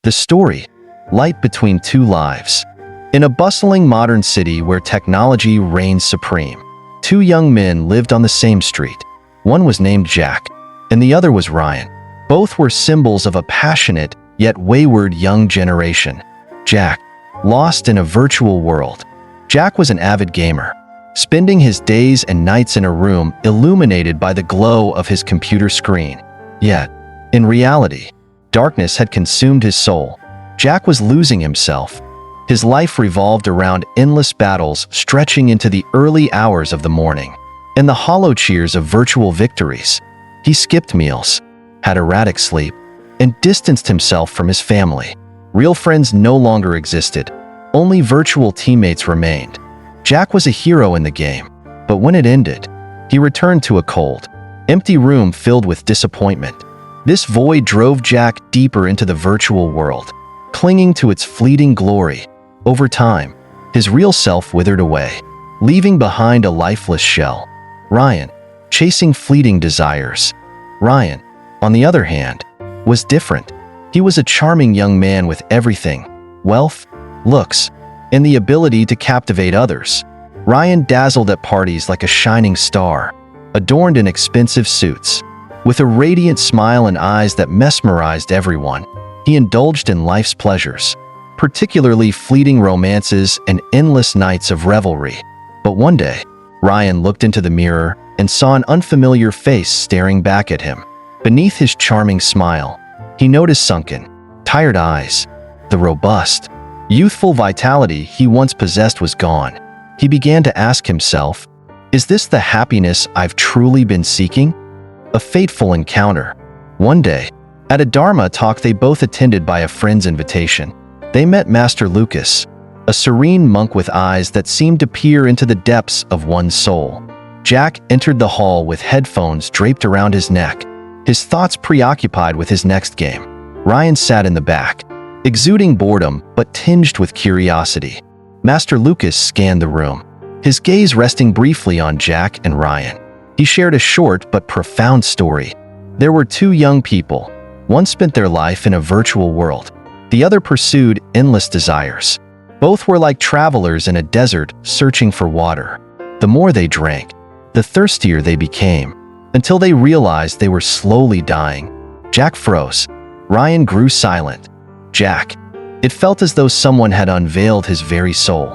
The story: Light Between Two Lives. In a bustling modern city where technology reigns supreme, two young men lived on the same street. One was named Jack, and the other was Ryan. Both were symbols of a passionate yet wayward young generation. Jack, lost in a virtual world. Jack was an avid gamer, spending his days and nights in a room illuminated by the glow of his computer screen. Yet, in reality, darkness had consumed his soul. Jack was losing himself. His life revolved around endless battles stretching into the early hours of the morning, and the hollow cheers of virtual victories. He skipped meals, had erratic sleep, and distanced himself from his family. Real friends no longer existed. Only virtual teammates remained. Jack was a hero in the game, but when it ended, he returned to a cold, empty room filled with disappointment. This void drove Jack deeper into the virtual world, clinging to its fleeting glory. Over time, his real self withered away, leaving behind a lifeless shell. Ryan, chasing fleeting desires. Ryan, on the other hand, was different. He was a charming young man with everything: wealth, looks, and the ability to captivate others. Ryan dazzled at parties like a shining star, adorned in expensive suits. With a radiant smile and eyes that mesmerized everyone, he indulged in life's pleasures, particularly fleeting romances and endless nights of revelry. But one day, Ryan looked into the mirror and saw an unfamiliar face staring back at him. Beneath his charming smile, he noticed sunken, tired eyes. The robust, youthful vitality he once possessed was gone. He began to ask himself, is this the happiness I've truly been seeking? A fateful encounter. One day, at a Dharma talk they both attended by a friend's invitation, they met Master Lucas, a serene monk with eyes that seemed to peer into the depths of one's soul. Jack entered the hall with headphones draped around his neck, his thoughts preoccupied with his next game. Ryan sat in the back, exuding boredom but tinged with curiosity. Master Lucas scanned the room, his gaze resting briefly on Jack and Ryan. He shared a short but profound story. There were two young people. One spent their life in a virtual world. The other pursued endless desires. Both were like travelers in a desert searching for water. The more they drank, the thirstier they became, until they realized they were slowly dying. Jack froze. Ryan grew silent. Jack. It felt as though someone had unveiled his very soul.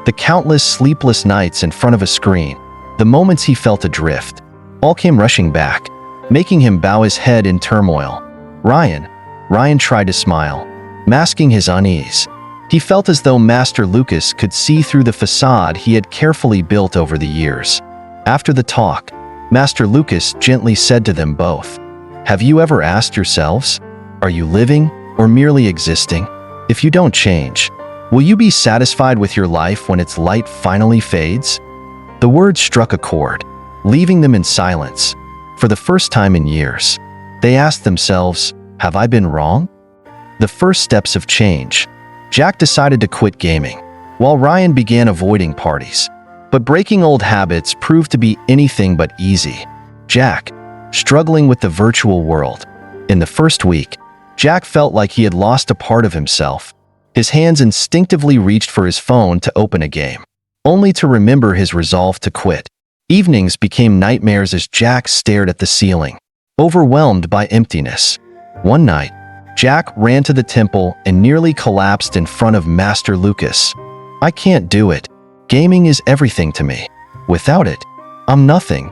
The countless sleepless nights in front of a screen, the moments he felt adrift, all came rushing back, making him bow his head in turmoil. Ryan tried to smile, masking his unease. He felt as though Master Lucas could see through the facade he had carefully built over the years. After the talk, Master Lucas gently said to them both, "Have you ever asked yourselves, are you living or merely existing? If you don't change, will you be satisfied with your life when its light finally fades?" The words struck a chord, leaving them in silence. For the first time in years, they asked themselves, have I been wrong? The first steps of change. Jack decided to quit gaming, while Ryan began avoiding parties. But breaking old habits proved to be anything but easy. Jack, struggling with the virtual world. In the first week, Jack felt like he had lost a part of himself. His hands instinctively reached for his phone to open a game, only to remember his resolve to quit. Evenings became nightmares as Jack stared at the ceiling, overwhelmed by emptiness. One night, Jack ran to the temple and nearly collapsed in front of Master Lucas. "I can't do it. Gaming is everything to me. Without it, I'm nothing."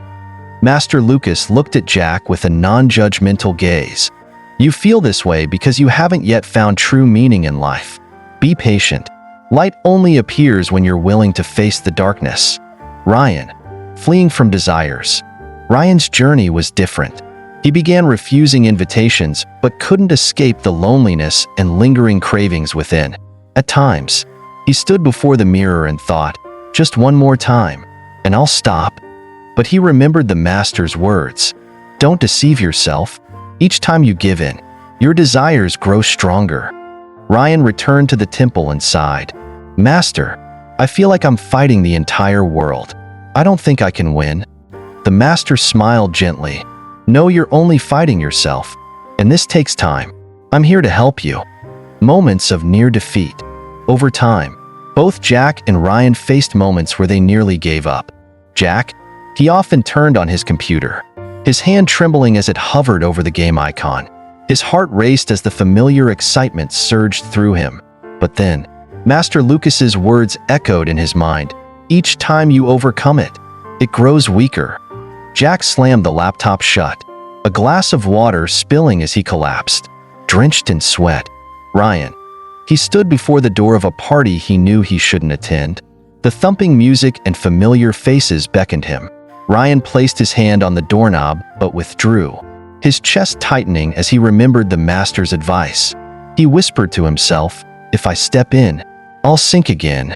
Master Lucas looked at Jack with a non-judgmental gaze. "You feel this way because you haven't yet found true meaning in life. Be patient. Light only appears when you're willing to face the darkness." Ryan, fleeing from desires. Ryan's journey was different. He began refusing invitations but couldn't escape the loneliness and lingering cravings within. At times, he stood before the mirror and thought, just one more time, and I'll stop. But he remembered the Master's words, "Don't deceive yourself. Each time you give in, your desires grow stronger." Ryan returned to the temple and sighed. "Master, I feel like I'm fighting the entire world. I don't think I can win." The Master smiled gently. "No, you're only fighting yourself, and this takes time. I'm here to help you." moments of near defeat. Over time, both Jack and Ryan faced moments where they nearly gave up. Jack, he often turned on his computer, his hand trembling as it hovered over the game icon. His heart raced as the familiar excitement surged through him. But then, Master Lucas's words echoed in his mind. Each time you overcome it, it grows weaker. Jack slammed the laptop shut, a glass of water spilling as he collapsed, drenched in sweat. Ryan, he stood before the door of a party he knew he shouldn't attend. The thumping music and familiar faces beckoned him. Ryan placed his hand on the doorknob but withdrew, his chest tightening as he remembered the master's advice. He whispered to himself, "If I step in, I'll sink again."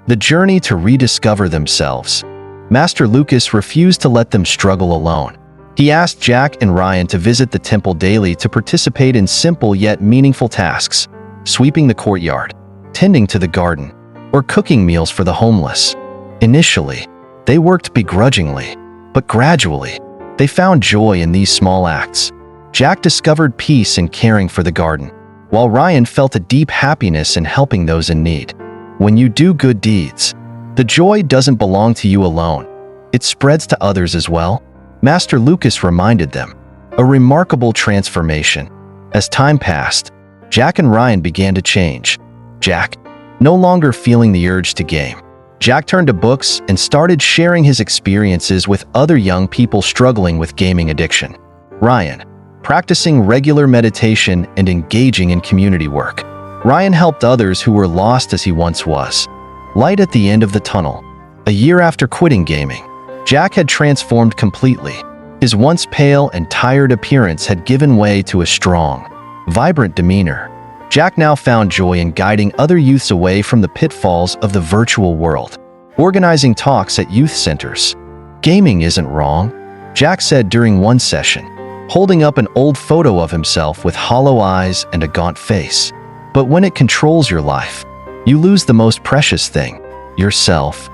The journey to rediscover themselves. Master Lucas refused to let them struggle alone. He asked Jack and Ryan to visit the temple daily to participate in simple yet meaningful tasks, sweeping the courtyard, tending to the garden, or cooking meals for the homeless. Initially, they worked begrudgingly, but gradually, they found joy in these small acts. Jack discovered peace in caring for the garden, while Ryan felt a deep happiness in helping those in need. When you do good deeds, the joy doesn't belong to you alone. It spreads to others as well. Master Lucas reminded them. A remarkable transformation. As time passed, Jack and Ryan began to change. Jack, no longer feeling the urge to game, Jack turned to books and started sharing his experiences with other young people struggling with gaming addiction. Ryan, practicing regular meditation and engaging in community work. Ryan helped others who were lost as he once was. Light at the end of the tunnel. A year after quitting gaming, Jack had transformed completely. His once pale and tired appearance had given way to a strong, vibrant demeanor. Jack now found joy in guiding other youths away from the pitfalls of the virtual world, organizing talks at youth centers. "Gaming isn't wrong," Jack said during one session, holding up an old photo of himself with hollow eyes and a gaunt face. "But when it controls your life, you lose the most precious thing, yourself."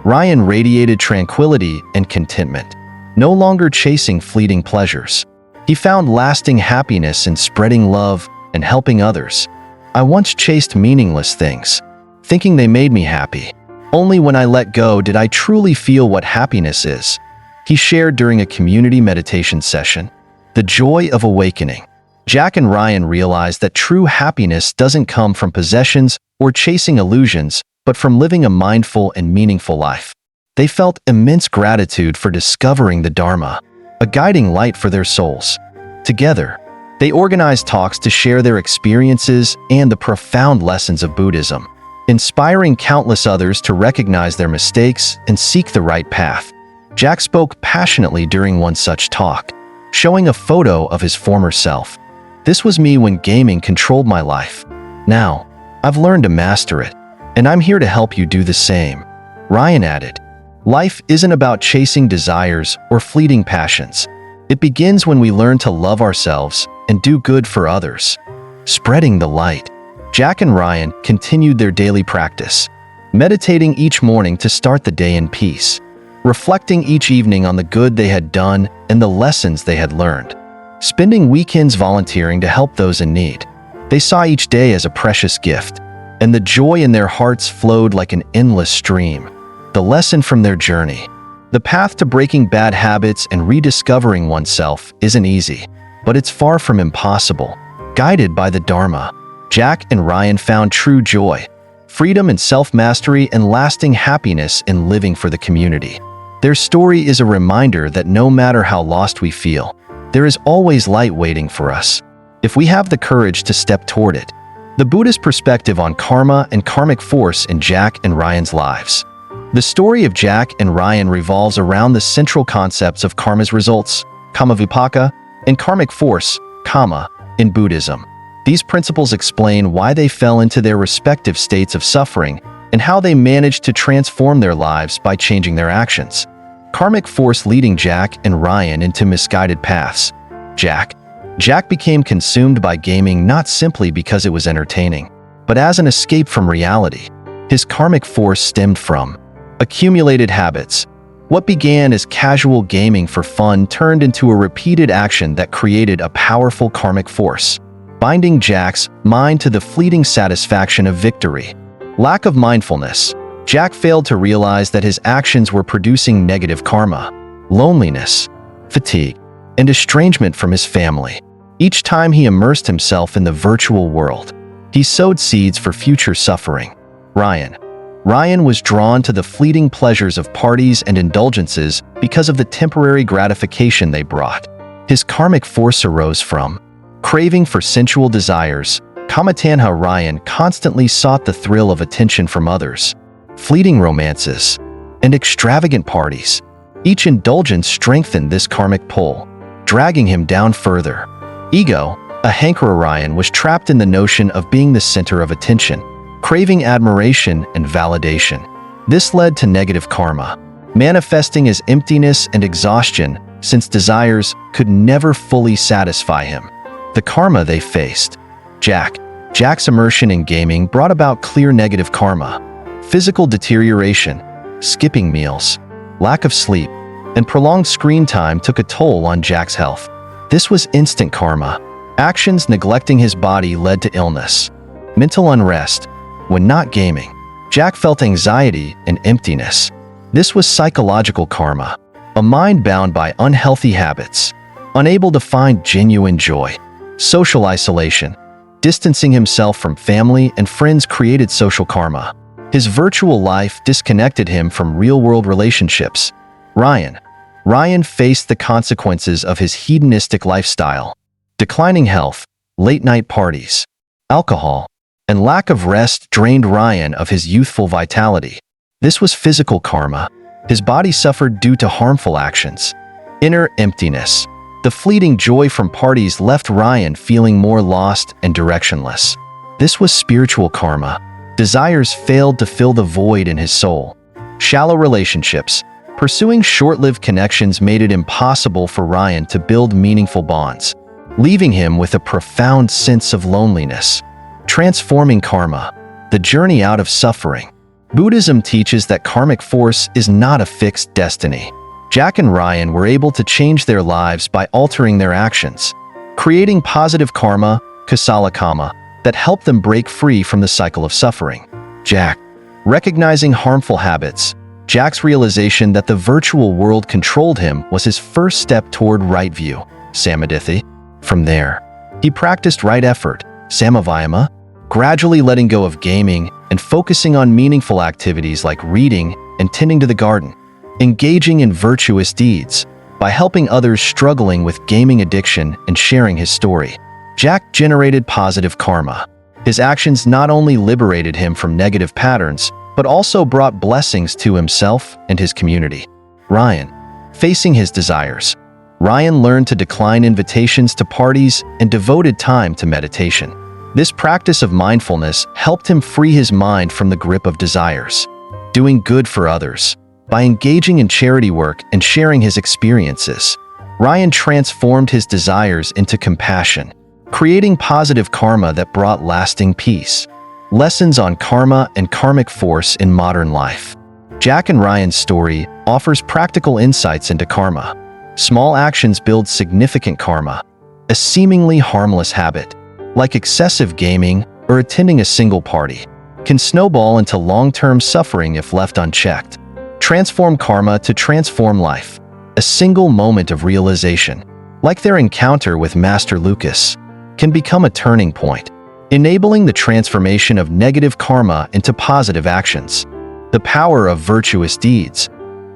Ryan radiated tranquility and contentment, no longer chasing fleeting pleasures. He found lasting happiness in spreading love and helping others. "I once chased meaningless things, thinking they made me happy. Only when I let go did I truly feel what happiness is," he shared during a community meditation session. The joy of awakening. Jack and Ryan realized that true happiness doesn't come from possessions or chasing illusions, but from living a mindful and meaningful life. They felt immense gratitude for discovering the Dharma, a guiding light for their souls. Together, they organized talks to share their experiences and the profound lessons of Buddhism, inspiring countless others to recognize their mistakes and seek the right path. Jack spoke passionately during one such talk, showing a photo of his former self. "This was me when gaming controlled my life. Now, I've learned to master it, and I'm here to help you do the same." Ryan added, "Life isn't about chasing desires or fleeting passions. It begins when we learn to love ourselves and do good for others." Spreading the light. Jack and Ryan continued their daily practice, meditating each morning to start the day in peace, reflecting each evening on the good they had done and the lessons they had learned, spending weekends volunteering to help those in need. They saw each day as a precious gift, and the joy in their hearts flowed like an endless stream. The lesson from their journey. The path to breaking bad habits and rediscovering oneself isn't easy, but it's far from impossible. Guided by the Dharma, Jack and Ryan found true joy, freedom and self-mastery, and lasting happiness in living for the community. Their story is a reminder that no matter how lost we feel, there is always light waiting for us, if we have the courage to step toward it. The Buddhist perspective on karma and karmic force in Jack and Ryan's lives. The story of Jack and Ryan revolves around the central concepts of karma's results, kama vipaka, and karmic force, kama, in Buddhism. These principles explain why they fell into their respective states of suffering and how they managed to transform their lives by changing their actions. Karmic force leading Jack and Ryan into misguided paths. Jack became consumed by gaming not simply because it was entertaining, but as an escape from reality. His karmic force stemmed from accumulated habits. What began as casual gaming for fun turned into a repeated action that created a powerful karmic force. binding Jack's mind to the fleeting satisfaction of victory. Lack of mindfulness. Jack failed to realize that his actions were producing negative karma, loneliness, fatigue, and estrangement from his family. Each time he immersed himself in the virtual world, he sowed seeds for future suffering. Ryan was drawn to the fleeting pleasures of parties and indulgences because of the temporary gratification they brought. His karmic force arose from craving for sensual desires. Kamatanha Ryan constantly sought the thrill of attention from others, fleeting romances, and extravagant parties. Each indulgence strengthened this karmic pull, dragging him down further. Ego. Ahankara Ryan was trapped in the notion of being the center of attention, craving admiration and validation. This led to negative karma, manifesting as emptiness and exhaustion since desires could never fully satisfy him. The karma they faced. Jack's immersion in gaming brought about clear negative karma. Physical deterioration, skipping meals, lack of sleep, and prolonged screen time took a toll on Jack's health. This was instant karma. Actions neglecting his body led to illness, mental unrest. When not gaming, Jack felt anxiety and emptiness. This was psychological karma, a mind bound by unhealthy habits, unable to find genuine joy. Social isolation. Distancing himself from family and friends created social karma. His virtual life disconnected him from real-world relationships. Ryan faced the consequences of his hedonistic lifestyle. Declining health, late-night parties, alcohol, and lack of rest drained Ryan of his youthful vitality. This was physical karma. His body suffered due to harmful actions. Inner emptiness. The fleeting joy from parties left Ryan feeling more lost and directionless. This was spiritual karma. Desires failed to fill the void in his soul. Shallow relationships. Pursuing short-lived connections made it impossible for Ryan to build meaningful bonds, leaving him with a profound sense of loneliness. Transforming karma. The journey out of suffering. Buddhism teaches that karmic force is not a fixed destiny. Jack and Ryan were able to change their lives by altering their actions, creating positive karma, kusala karma, that helped them break free from the cycle of suffering. Jack. Recognizing harmful habits. Jack's realization that the virtual world controlled him was his first step toward right view, samadhi. From there, he practiced right effort, samavayama, gradually letting go of gaming and focusing on meaningful activities like reading and tending to the garden. Engaging in virtuous deeds. By helping others struggling with gaming addiction and sharing his story, Jack generated positive karma. His actions not only liberated him from negative patterns, but also brought blessings to himself and his community. Ryan. Facing his desires. Ryan learned to decline invitations to parties and devoted time to meditation. This practice of mindfulness helped him free his mind from the grip of desires. Doing good for others. By engaging in charity work and sharing his experiences, Ryan transformed his desires into compassion, creating positive karma that brought lasting peace. Lessons on karma and karmic force in modern life. Jack and Ryan's story offers practical insights into karma. Small actions build significant karma. A seemingly harmless habit, like excessive gaming or attending a single party, can snowball into long-term suffering if left unchecked. Transform karma to transform life. A single moment of realization, like their encounter with Master Lucas, can become a turning point, enabling the transformation of negative karma into positive actions. The power of virtuous deeds.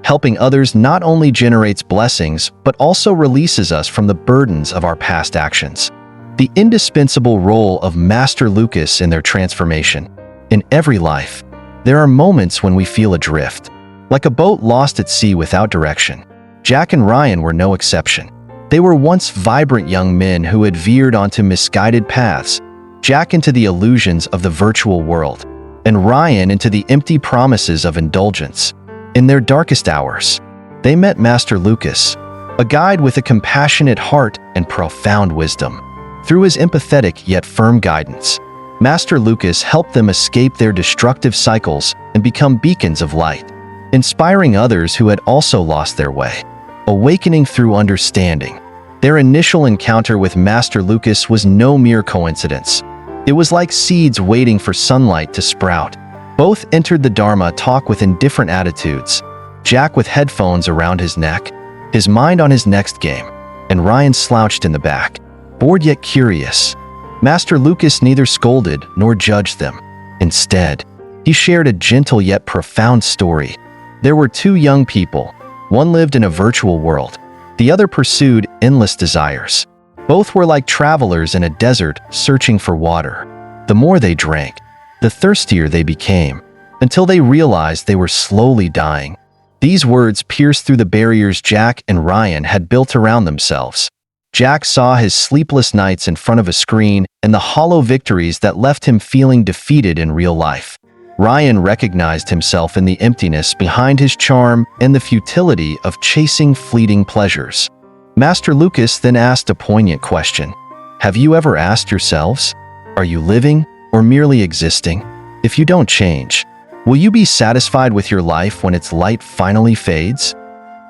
Helping others not only generates blessings, but also releases us from the burdens of our past actions. The indispensable role of Master Lucas in their transformation. In every life, there are moments when we feel adrift, like a boat lost at sea without direction. Jack and Ryan were no exception. They were once vibrant young men who had veered onto misguided paths, Jack into the illusions of the virtual world, and Ryan into the empty promises of indulgence. In their darkest hours, they met Master Lucas, a guide with a compassionate heart and profound wisdom. Through his empathetic yet firm guidance, Master Lucas helped them escape their destructive cycles and become beacons of light, inspiring others who had also lost their way. Awakening through understanding. Their initial encounter with Master Lucas was no mere coincidence. It was like seeds waiting for sunlight to sprout. Both entered the Dharma talk with indifferent attitudes. Jack with headphones around his neck, his mind on his next game, and Ryan slouched in the back, bored yet curious. Master Lucas neither scolded nor judged them. Instead, he shared a gentle yet profound story. There were two young people. One lived in a virtual world. The other pursued endless desires. Both were like travelers in a desert searching for water. The more they drank, the thirstier they became, until they realized they were slowly dying. These words pierced through the barriers Jack and Ryan had built around themselves. Jack saw his sleepless nights in front of a screen and the hollow victories that left him feeling defeated in real life. Ryan recognized himself in the emptiness behind his charm and the futility of chasing fleeting pleasures. Master Lucas then asked a poignant question. Have you ever asked yourselves, are you living or merely existing? If you don't change, will you be satisfied with your life when its light finally fades?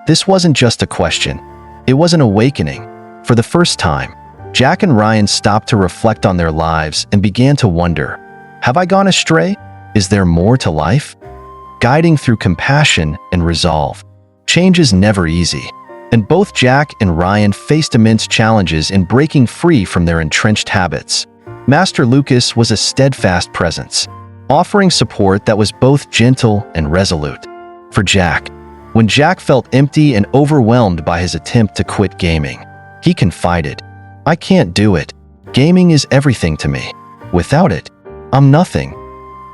This wasn't just a question. It was an awakening. For the first time, Jack and Ryan stopped to reflect on their lives and began to wonder, have I gone astray? Is there more to life? Guiding through compassion and resolve. Change is never easy, and both Jack and Ryan faced immense challenges in breaking free from their entrenched habits. Master Lucas was a steadfast presence, offering support that was both gentle and resolute. For Jack, when Jack felt empty and overwhelmed by his attempt to quit gaming, he confided, I can't do it. Gaming is everything to me. Without it, I'm nothing.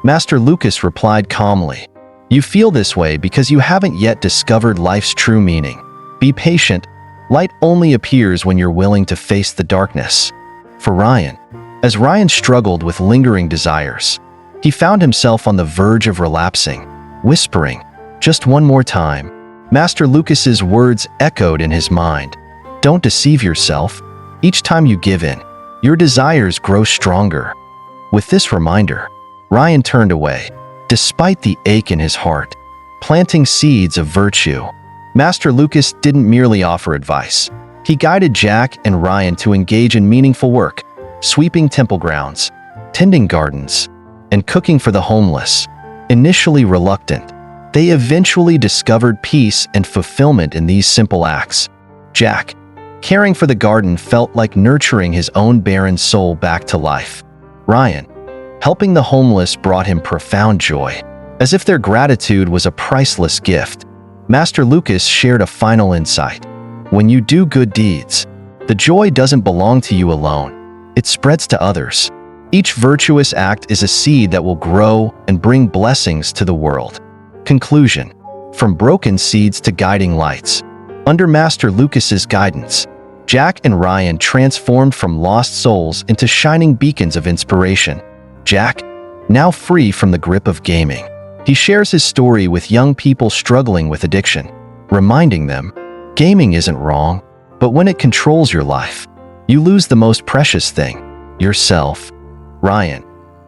Master Lucas replied calmly, you feel this way because you haven't yet discovered life's true meaning. Be patient. Light only appears when you're willing to face the darkness. For Ryan, as Ryan struggled with lingering desires, he found himself on the verge of relapsing, whispering, just one more time. Master Lucas's words echoed in his mind. Don't deceive yourself. Each time you give in, your desires grow stronger. With this reminder, Ryan turned away, despite the ache in his heart, planting seeds of virtue. Master Lucas didn't merely offer advice. He guided Jack and Ryan to engage in meaningful work, sweeping temple grounds, tending gardens, and cooking for the homeless. Initially reluctant, they eventually discovered peace and fulfillment in these simple acts. Jack, caring for the garden, felt like nurturing his own barren soul back to life. Ryan, helping the homeless, brought him profound joy, as if their gratitude was a priceless gift. Master Lucas shared a final insight. When you do good deeds, the joy doesn't belong to you alone. It spreads to others. Each virtuous act is a seed that will grow and bring blessings to the world. Conclusion. From broken seeds to guiding lights. Under Master Lucas's guidance, Jack and Ryan transformed from lost souls into shining beacons of inspiration. Jack, now free from the grip of gaming, he shares his story with young people struggling with addiction, reminding them, gaming isn't wrong, but when it controls your life, you lose the most precious thing, yourself. Ryan,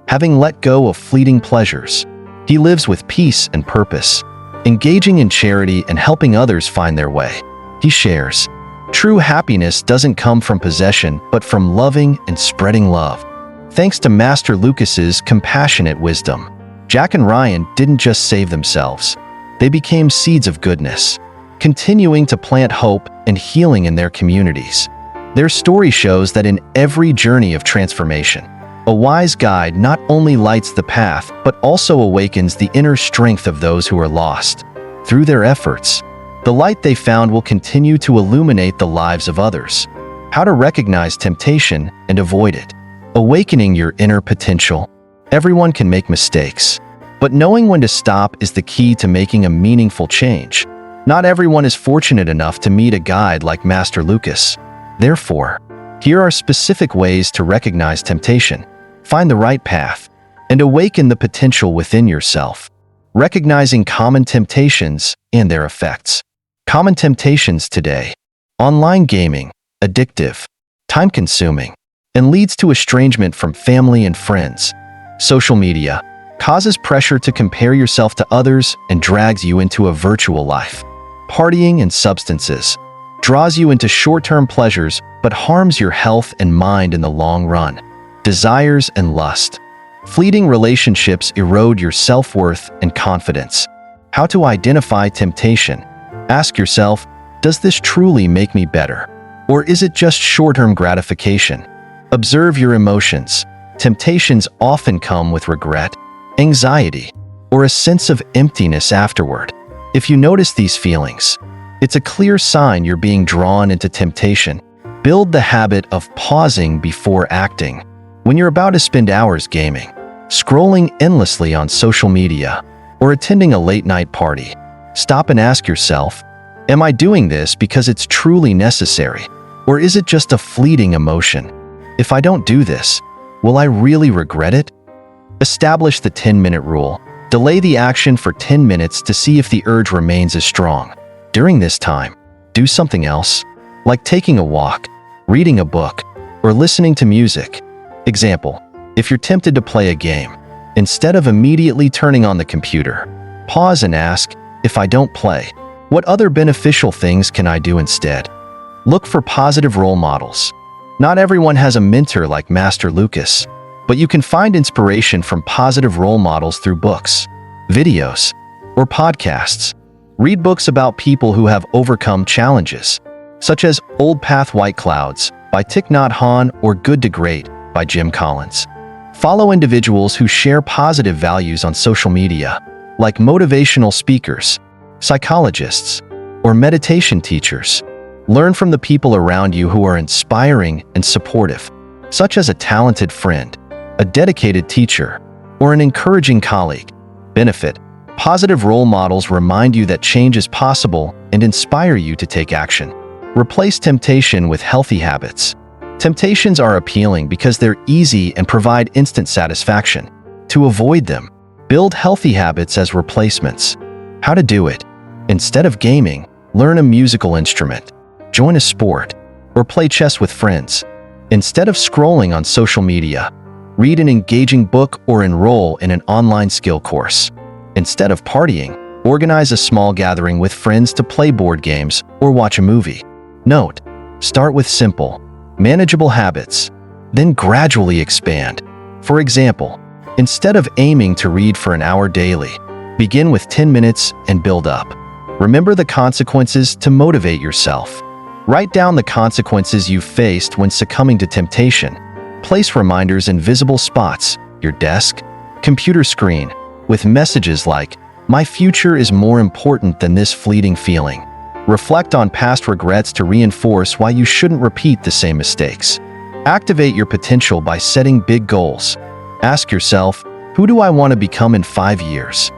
having let go of fleeting pleasures, he lives with peace and purpose, engaging in charity and helping others find their way. He shares, true happiness doesn't come from possession, but from loving and spreading love. Thanks to Master Lucas's compassionate wisdom, Jack and Ryan didn't just save themselves. They became seeds of goodness, continuing to plant hope and healing in their communities. Their story shows that in every journey of transformation, a wise guide not only lights the path, but also awakens the inner strength of those who are lost. Through their efforts, the light they found will continue to illuminate the lives of others. How to recognize temptation and avoid it. Awakening your inner potential. Everyone can make mistakes, but knowing when to stop is the key to making a meaningful change. Not everyone is fortunate enough to meet a guide like Master Lucas. Therefore, here are specific ways to recognize temptation, find the right path, and awaken the potential within yourself. Recognizing common temptations and their effects. Common temptations today. Online gaming, addictive, time-consuming, and leads to estrangement from family and friends. Social media causes pressure to compare yourself to others and drags you into a virtual life. Partying and substances draws you into short-term pleasures but harms your health and mind in the long run. Desires and lust. Fleeting relationships erode your self-worth and confidence. How to identify temptation. Ask yourself, does this truly make me better? Or is it just short-term gratification? Observe your emotions. Temptations often come with regret, anxiety, or a sense of emptiness afterward. If you notice these feelings, it's a clear sign you're being drawn into temptation. Build the habit of pausing before acting. When you're about to spend hours gaming, scrolling endlessly on social media, or attending a late-night party, stop and ask yourself, am I doing this because it's truly necessary? Or is it just a fleeting emotion? If I don't do this, will I really regret it? Establish the 10-minute rule. Delay the action for 10 minutes to see if the urge remains as strong. During this time, do something else, like taking a walk, reading a book, or listening to music. Example, if you're tempted to play a game, instead of immediately turning on the computer, pause and ask, if I don't play, what other beneficial things can I do instead? Look for positive role models. Not everyone has a mentor like Master Lucas, but you can find inspiration from positive role models through books, videos, or podcasts. Read books about people who have overcome challenges, such as Old Path White Clouds by Thich Nhat Hanh or Good to Great by Jim Collins. Follow individuals who share positive values on social media, like motivational speakers, psychologists, or meditation teachers. Learn from the people around you who are inspiring and supportive, such as a talented friend, a dedicated teacher, or an encouraging colleague. Benefit. Positive role models remind you that change is possible and inspire you to take action. Replace temptation with healthy habits. Temptations are appealing because they're easy and provide instant satisfaction. To avoid them, build healthy habits as replacements. How to do it? Instead of gaming, learn a musical instrument, join a sport, or play chess with friends. Instead of scrolling on social media, read an engaging book or enroll in an online skill course. Instead of partying, organize a small gathering with friends to play board games or watch a movie. Note, start with simple, manageable habits, then gradually expand. For example, instead of aiming to read for an hour daily, begin with 10 minutes and build up. Remember the consequences to motivate yourself. Write down the consequences you've faced when succumbing to temptation. Place reminders in visible spots, your desk, computer screen, with messages like, "My future is more important than this fleeting feeling." Reflect on past regrets to reinforce why you shouldn't repeat the same mistakes. Activate your potential by setting big goals. Ask yourself, who do I want to become in 5 years?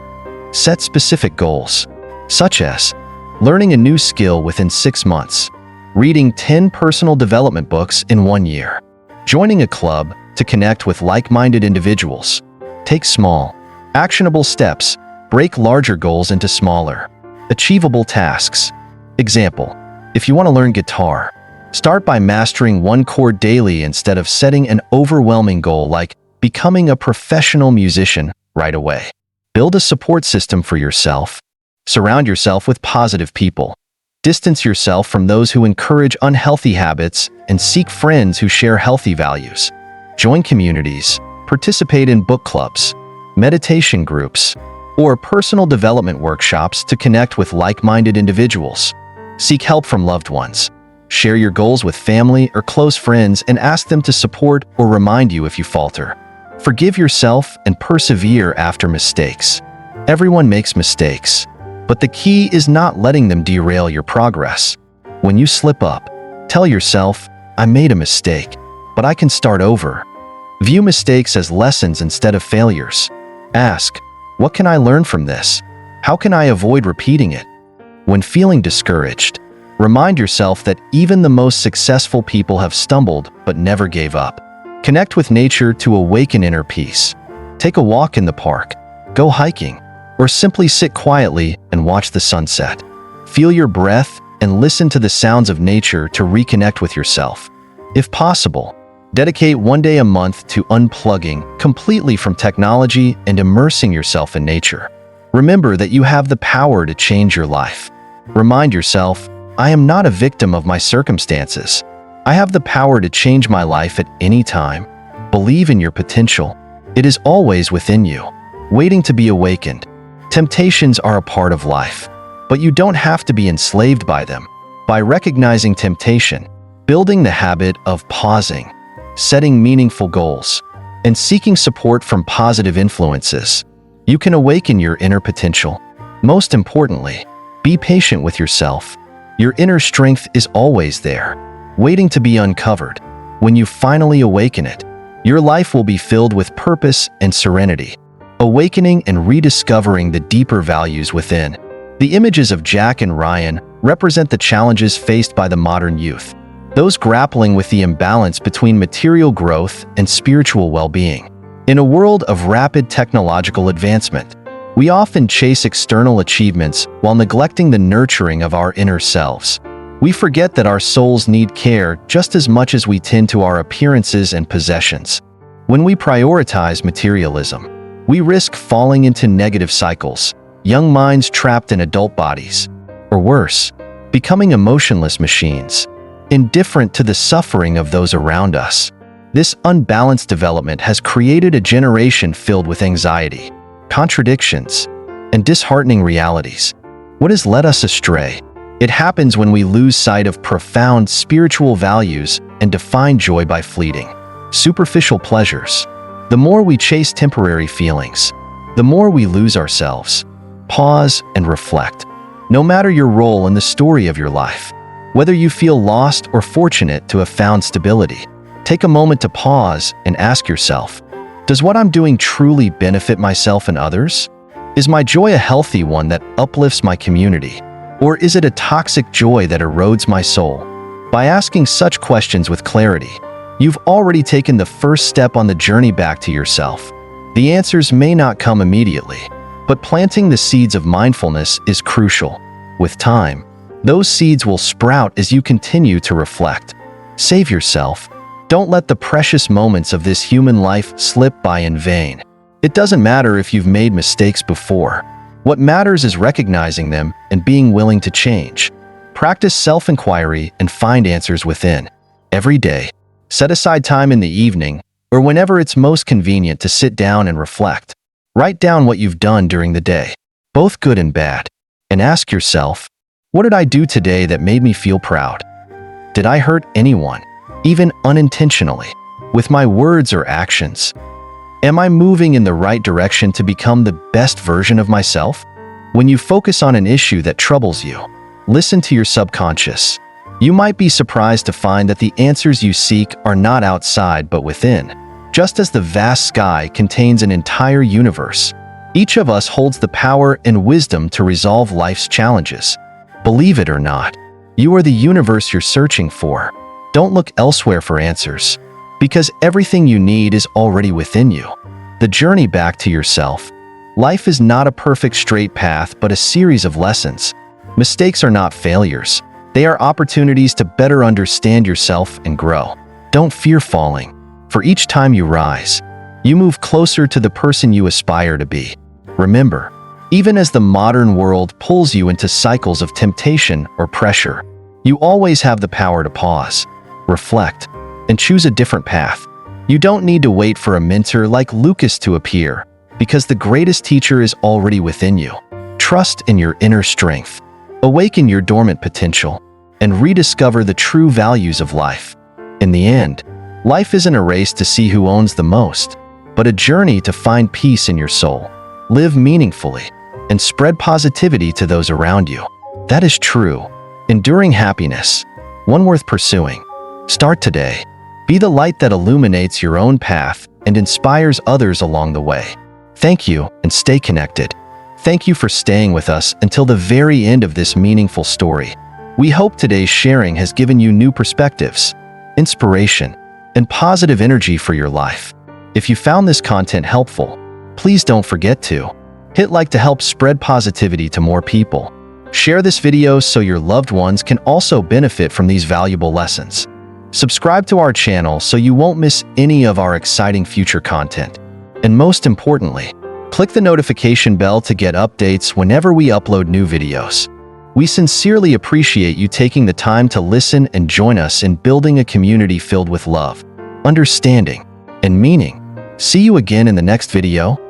Set specific goals, such as learning a new skill within 6 months, reading 10 personal development books in 1 year, joining a club to connect with like-minded individuals. Take small, actionable steps. Break larger goals into smaller, achievable tasks. Example, if you want to learn guitar, start by mastering 1 chord daily instead of setting an overwhelming goal like becoming a professional musician right away. Build a support system for yourself. Surround yourself with positive people. Distance yourself from those who encourage unhealthy habits and seek friends who share healthy values. Join communities, participate in book clubs, meditation groups, or personal development workshops to connect with like-minded individuals. Seek help from loved ones. Share your goals with family or close friends and ask them to support or remind you if you falter. Forgive yourself and persevere after mistakes. Everyone makes mistakes, but the key is not letting them derail your progress. When you slip up, tell yourself, "I made a mistake, but I can start over." View mistakes as lessons instead of failures. Ask, what can I learn from this? How can I avoid repeating it? When feeling discouraged, remind yourself that even the most successful people have stumbled but never gave up. Connect with nature to awaken inner peace. Take a walk in the park, go hiking, or simply sit quietly and watch the sunset. Feel your breath and listen to the sounds of nature to reconnect with yourself. If possible, dedicate 1 day a month to unplugging completely from technology and immersing yourself in nature. Remember that you have the power to change your life. Remind yourself, I am not a victim of my circumstances. I have the power to change my life at any time. Believe in your potential. It is always within you, waiting to be awakened. Temptations are a part of life, but you don't have to be enslaved by them. By recognizing temptation, building the habit of pausing, setting meaningful goals, and seeking support from positive influences, you can awaken your inner potential. Most importantly, be patient with yourself. Your inner strength is always there, waiting to be uncovered. When you finally awaken it, your life will be filled with purpose and serenity, awakening and rediscovering the deeper values within. The images of Jack and Ryan represent the challenges faced by the modern youth, those grappling with the imbalance between material growth and spiritual well-being. In a world of rapid technological advancement, we often chase external achievements while neglecting the nurturing of our inner selves. We forget that our souls need care just as much as we tend to our appearances and possessions. When we prioritize materialism, we risk falling into negative cycles, young minds trapped in adult bodies, or worse, becoming emotionless machines, indifferent to the suffering of those around us. This unbalanced development has created a generation filled with anxiety, contradictions, and disheartening realities. What has led us astray? It happens when we lose sight of profound spiritual values and define joy by fleeting, superficial pleasures. The more we chase temporary feelings, the more we lose ourselves. Pause and reflect. No matter your role in the story of your life, whether you feel lost or fortunate to have found stability, take a moment to pause and ask yourself, does what I'm doing truly benefit myself and others? Is my joy a healthy one that uplifts my community? Or is it a toxic joy that erodes my soul? By asking such questions with clarity, you've already taken the first step on the journey back to yourself. The answers may not come immediately, but planting the seeds of mindfulness is crucial. With time, those seeds will sprout as you continue to reflect. Save yourself. Don't let the precious moments of this human life slip by in vain. It doesn't matter if you've made mistakes before. What matters is recognizing them and being willing to change. Practice self-inquiry and find answers within. Every day, set aside time in the evening or whenever it's most convenient to sit down and reflect. Write down what you've done during the day, both good and bad, and ask yourself, what did I do today that made me feel proud? Did I hurt anyone, even unintentionally, with my words or actions? Am I moving in the right direction to become the best version of myself? When you focus on an issue that troubles you, listen to your subconscious. You might be surprised to find that the answers you seek are not outside but within. Just as the vast sky contains an entire universe, each of us holds the power and wisdom to resolve life's challenges. Believe it or not, you are the universe you're searching for. Don't look elsewhere for answers, because everything you need is already within you. The journey back to yourself. Life is not a perfect straight path, but a series of lessons. Mistakes are not failures. They are opportunities to better understand yourself and grow. Don't fear falling. For each time you rise, you move closer to the person you aspire to be. Remember, even as the modern world pulls you into cycles of temptation or pressure, you always have the power to pause, reflect, and choose a different path. You don't need to wait for a mentor like Lucas to appear, because the greatest teacher is already within you. Trust in your inner strength. Awaken your dormant potential, and rediscover the true values of life. In the end, life isn't a race to see who owns the most, but a journey to find peace in your soul. Live meaningfully, and spread positivity to those around you. That is true, enduring happiness, one worth pursuing. Start today. Be the light that illuminates your own path and inspires others along the way. Thank you, and stay connected. Thank you for staying with us until the very end of this meaningful story. We hope today's sharing has given you new perspectives, inspiration, and positive energy for your life. If you found this content helpful, please don't forget to hit like to help spread positivity to more people. Share this video so your loved ones can also benefit from these valuable lessons. Subscribe to our channel so you won't miss any of our exciting future content. And most importantly, click the notification bell to get updates whenever we upload new videos. We sincerely appreciate you taking the time to listen and join us in building a community filled with love, understanding, and meaning. See you again in the next video.